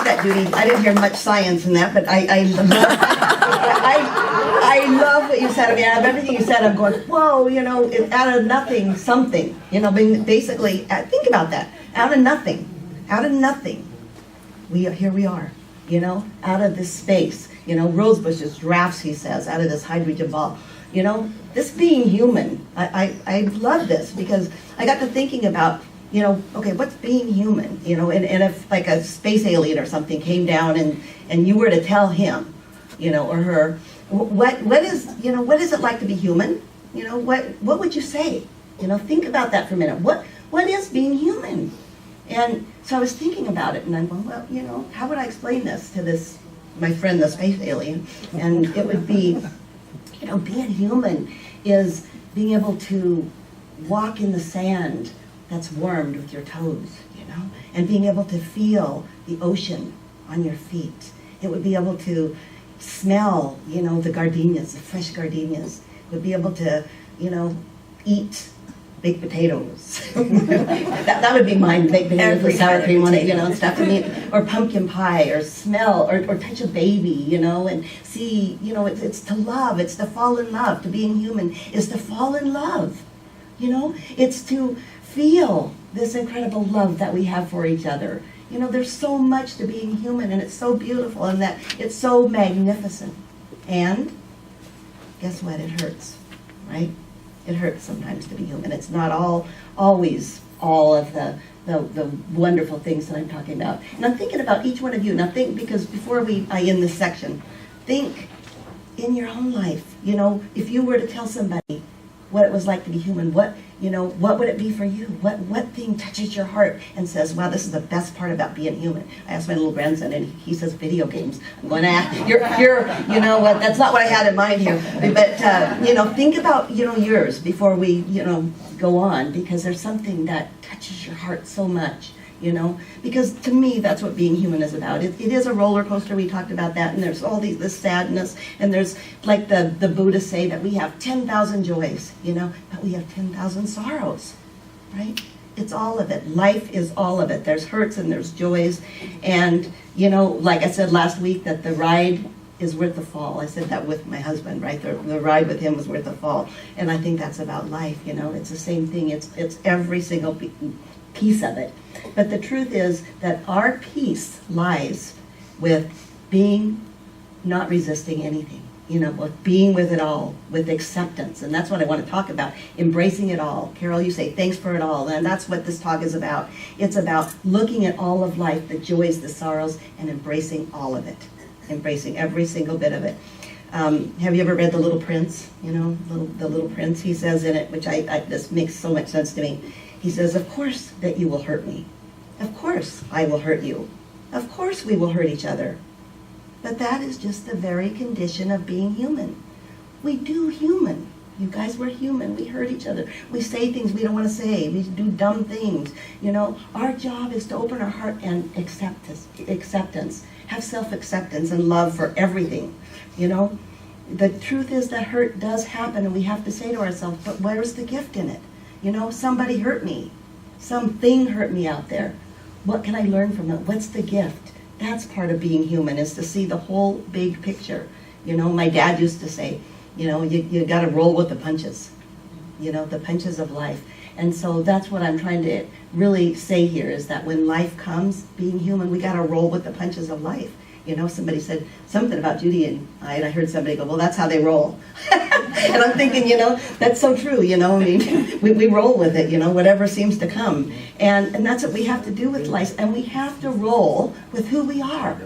that, Judy. I didn't hear much science in that, but I love what you said. I mean, out of everything you said, I'm going, whoa, you know, out of nothing, something. You know, basically, think about that. Out of nothing, here we are, you know, out of this space, you know, rose bushes, giraffes, he says, out of this hydrogen ball. You know, this being human, I love this because I got to thinking about, you know, okay, what's being human? You know, and if like a space alien or something came down and you were to tell him, you know, or her, what is, you know, what is it like to be human? You know, what would you say? You know, think about that for a minute. What is being human? And so I was thinking about it, and I'm going, well, you know, how would I explain this to this, my friend, the space alien? And it would be, you know, being human is being able to walk in the sand that's warmed with your toes, you know, and being able to feel the ocean on your feet. It would be able to smell, you know, the gardenias, the fresh gardenias. It would be able to, you know, eat baked potatoes. that would be mine, baked potatoes with sour cream on it, you know, and stuff. I mean, or pumpkin pie, or smell, or touch a baby, you know, and see, you know, it's to love, it's to fall in love. To being human is to fall in love, you know. It's to feel this incredible love that we have for each other. You know, there's so much to being human, and it's so beautiful, and that it's so magnificent. And guess what? It hurts, right? It hurts sometimes to be human. It's not always all of the wonderful things that I'm talking about. And I'm thinking about each one of you. Now think, because before I end this section, think in your own life. You know, if you were to tell somebody what it was like to be human, what would it be for you? What thing touches your heart and says, wow, this is the best part about being human? I asked my little grandson, and he says video games. I'm going, you're you know what, that's not what I had in mind here. But, you know, think about, you know, yours before we, you know, go on, because there's something that touches your heart so much, you know, because to me, that's what being human is about. It is a roller coaster. We talked about that, and there's all this sadness, and there's, like the Buddhists say, that we have 10,000 joys, you know, but we have 10,000 sorrows, right? It's all of it. Life is all of it. There's hurts and there's joys, and, you know, like I said last week, that the ride is worth the fall. I said that with my husband, right? The ride with him was worth the fall, and I think that's about life, you know. It's the same thing. It's every single piece of it. But the truth is that our peace lies with being, not resisting anything, you know, with being with it all, with acceptance. And that's what I want to talk about, embracing it all. Carol, you say thanks for it all, and that's what this talk is about. It's about looking at all of life, the joys, the sorrows, and embracing all of it, embracing every single bit of it. Have you ever read The Little Prince? You know, The Little Prince, he says in it, which this makes so much sense to me. He says, of course that you will hurt me. Of course I will hurt you. Of course we will hurt each other. But that is just the very condition of being human. We do human. You guys, we're human. We hurt each other. We say things we don't want to say. We do dumb things. You know, our job is to open our heart and acceptance. Have self-acceptance and love for everything. You know, the truth is that hurt does happen, and we have to say to ourselves, but where's the gift in it? You know, somebody hurt me. Something hurt me out there. What can I learn from it? What's the gift? That's part of being human, is to see the whole big picture. You know, my dad used to say, you know, you got to roll with the punches. You know, the punches of life. And so that's what I'm trying to really say here, is that when life comes, being human, we got to roll with the punches of life. You know, somebody said something about Judy and I heard somebody go, well, that's how they roll. And I'm thinking, you know, that's so true, you know, I mean, we roll with it, you know, whatever seems to come. And that's what we have to do with life, and we have to roll with who we are,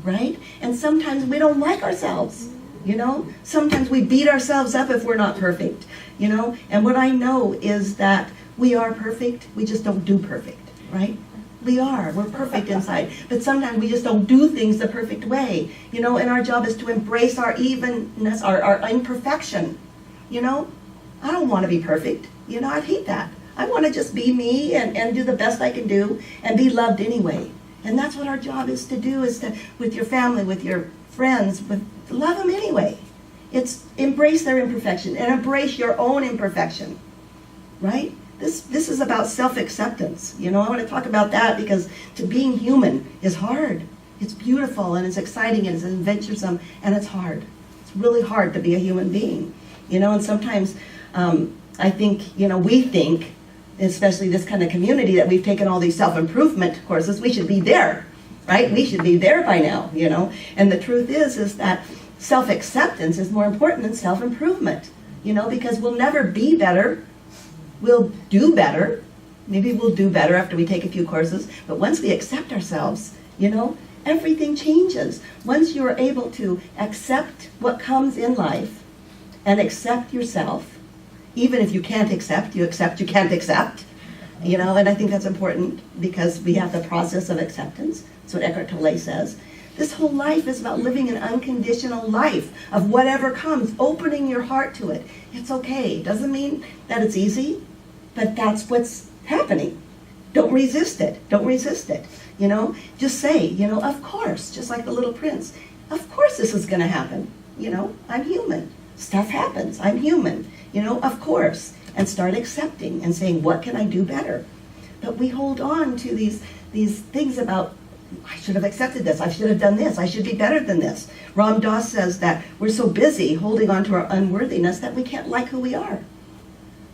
right? And sometimes we don't like ourselves, you know? Sometimes we beat ourselves up if we're not perfect, you know? And what I know is that we are perfect, we just don't do perfect, right? We're perfect inside, but sometimes we just don't do things the perfect way, you know, and our job is to embrace our evenness, our imperfection, you know. I don't want to be perfect, you know, I hate that. I want to just be me and do the best I can do and be loved anyway. And that's what our job is to do, is to, with your family, with your friends, love them anyway. It's embrace their imperfection and embrace your own imperfection, right? This is about self-acceptance. You know, I want to talk about that because being human is hard. It's beautiful and it's exciting and it's adventuresome and it's hard. It's really hard to be a human being, and sometimes I think, we think, especially this kind of community, that we've taken all these self-improvement courses, we should be there, right? We should be there by now, and the truth is that self-acceptance is more important than self-improvement, because we'll never be better. We'll do better. Maybe we'll do better after we take a few courses, but once we accept ourselves, everything changes. Once you are able to accept what comes in life and accept yourself, even if you can't accept, you can't accept, and I think that's important because we have the process of acceptance. That's what Eckhart Tolle says. This whole life is about living an unconditional life of whatever comes, opening your heart to it. It's okay. Doesn't mean that it's easy, but that's what's happening. Don't resist it. Don't resist it. Just say, of course, just like the little prince, of course this is going to happen. I'm human. Stuff happens. I'm human. Of course. And start accepting and saying, what can I do better? But we hold on to these things about, I should have accepted this. I should have done this. I should be better than this. Ram Dass says that we're so busy holding on to our unworthiness that we can't like who we are.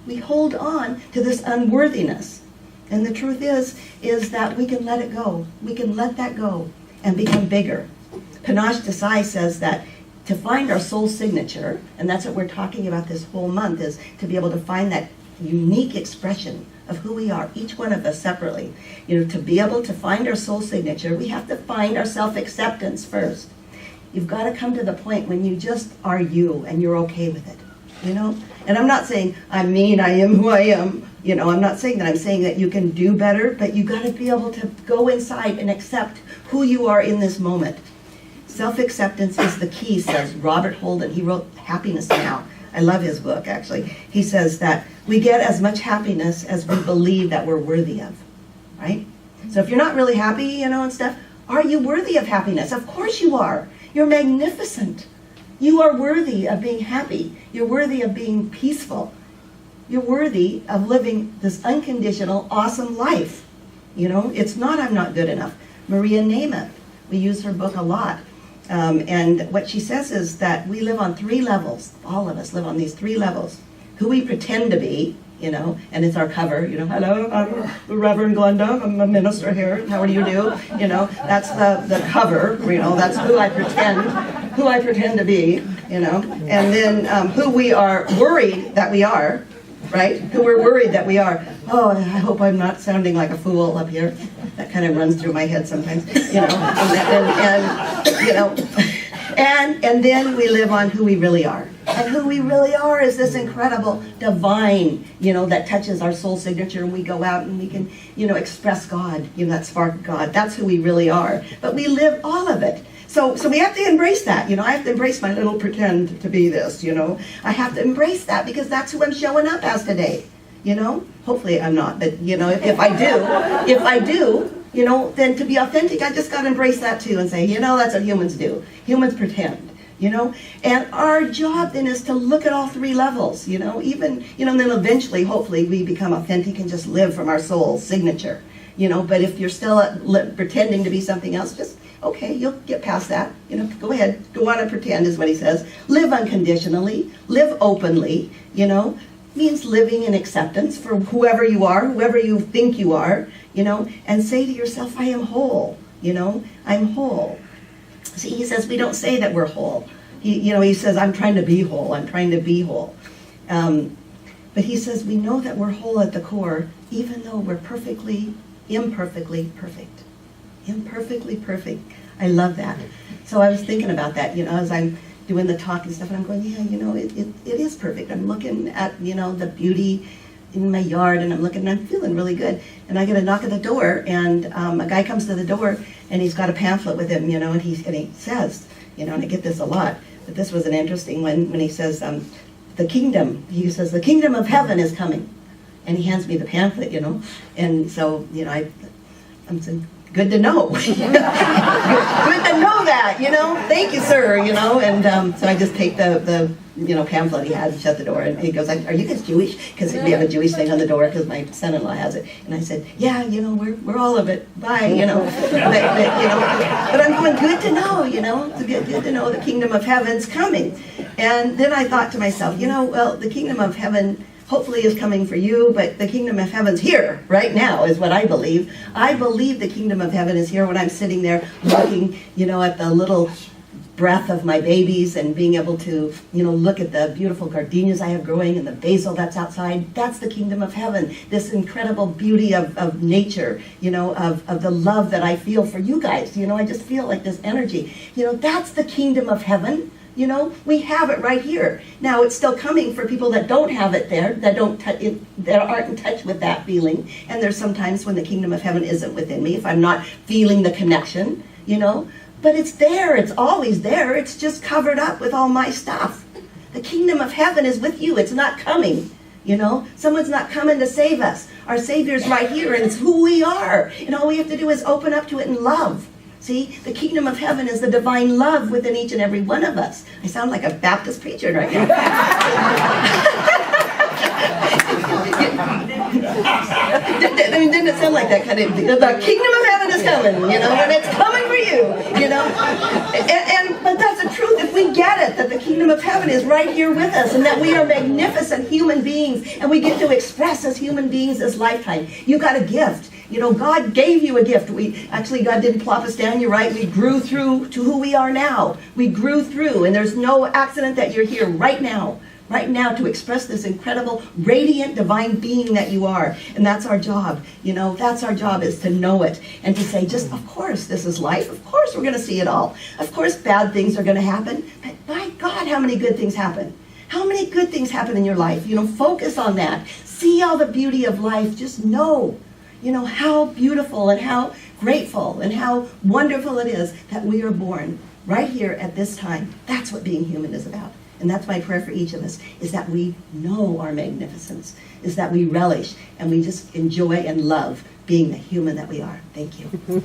We hold on to this unworthiness. And the truth is that we can let it go. We can let that go and become bigger. Panache Desai says that to find our soul signature, and that's what we're talking about this whole month, is to be able to find that unique expression of who we are, each one of us separately. To be able to find our soul signature, we have to find our self-acceptance first. You've got to come to the point when you just are you and you're okay with it, And I'm not saying I'm mean, I am who I am. I'm not saying that. I'm saying that you can do better, but you got to be able to go inside and accept who you are in this moment. Self-acceptance is the key, says Robert Holden. He wrote Happiness Now. I love his book, actually. He says that we get as much happiness as we believe that we're worthy of, right? So if you're not really happy, and stuff, are you worthy of happiness? Of course you are. You're magnificent. You are worthy of being happy. You're worthy of being peaceful. You're worthy of living this unconditional, awesome life. It's not I'm not good enough. Maria Namath, we use her book a lot. And what she says is that we live on 3 levels. All of us live on these 3 levels. Who we pretend to be, and it's our cover, hello, I'm the Reverend Glenda, I'm a minister here, how do you do? That's the cover, that's who I pretend to be, and then who we are worried that we are, right? Who we're worried that we are. Oh, I hope I'm not sounding like a fool up here. That kind of runs through my head sometimes, and then we live on who we really are. And who we really are is this incredible divine, that touches our soul signature, and we go out and we can, express God, that spark of God. That's who we really are. But we live all of it. So we have to embrace that, I have to embrace my little pretend to be this, I have to embrace that because that's who I'm showing up as today, Hopefully I'm not, but, if I do, then to be authentic, I just got to embrace that too and say, that's what humans do. Humans pretend, And our job then is to look at all 3 levels, even, and then eventually, hopefully, we become authentic and just live from our soul signature, But if you're still pretending to be something else, just, okay, you'll get past that. Go ahead, go on and pretend is what he says. Live unconditionally, live openly, means living in acceptance for whoever you are, whoever you think you are, and say to yourself, I am whole, I'm whole. See, he says we don't say that we're whole. He says, I'm trying to be whole, I'm trying to be whole. But he says we know that we're whole at the core, even though we're imperfectly perfect. Imperfectly perfect. I love that. So I was thinking about that, as I'm doing the talk and stuff, and I'm going, it is perfect. I'm looking at, the beauty in my yard, and I'm feeling really good. And I get a knock at the door, and a guy comes to the door, and he's got a pamphlet with him, and he says, and I get this a lot, but this was an interesting one when he says, the kingdom of heaven is coming. And he hands me the pamphlet, and so, I'm saying, good to know. Good to know that, Thank you, sir, And so I just take the pamphlet he had and shut the door. And he goes, are you guys Jewish? Because we have a Jewish thing on the door because my son-in-law has it. And I said, yeah, we're all of it. Bye, But I'm going, good to know, It's good to know the kingdom of heaven's coming. And then I thought to myself, well, the kingdom of heaven hopefully is coming for you, but the kingdom of heaven's here right now is what I believe. I believe the kingdom of heaven is here when I'm sitting there looking, at the little breath of my babies and being able to, look at the beautiful gardenias I have growing and the basil that's outside. That's the kingdom of heaven, this incredible beauty of nature, of the love that I feel for you guys. I just feel like this energy. That's the kingdom of heaven. We have it right here. Now it's still coming for people that don't have it there, that aren't in touch with that feeling. And there's sometimes when the kingdom of heaven isn't within me, if I'm not feeling the connection, But it's there. It's always there. It's just covered up with all my stuff. The kingdom of heaven is with you. It's not coming. Someone's not coming to save us. Our Savior's right here, and it's who we are. And all we have to do is open up to it in love. See, the kingdom of heaven is the divine love within each and every one of us. I sound like a Baptist preacher right now. Didn't it sound like that kind of thing? The kingdom of heaven is coming, and it's coming for you, But that's the truth. If we get it, that the kingdom of heaven is right here with us, and that we are magnificent human beings, and we get to express as human beings this lifetime. You got a gift. God gave you a gift. God didn't plop us down, you're right. We grew through to who we are now. We grew through, and there's no accident that you're here right now to express this incredible, radiant, divine being that you are. And that's our job. That's our job, is to know it and to say, just, of course, this is life. Of course, we're going to see it all. Of course, bad things are going to happen. But by God, how many good things happen? How many good things happen in your life? Focus on that. See all the beauty of life. Just know, how beautiful and how grateful and how wonderful it is that we are born right here at this time. That's what being human is about. And that's my prayer for each of us, is that we know our magnificence, is that we relish and we just enjoy and love being the human that we are. Thank you.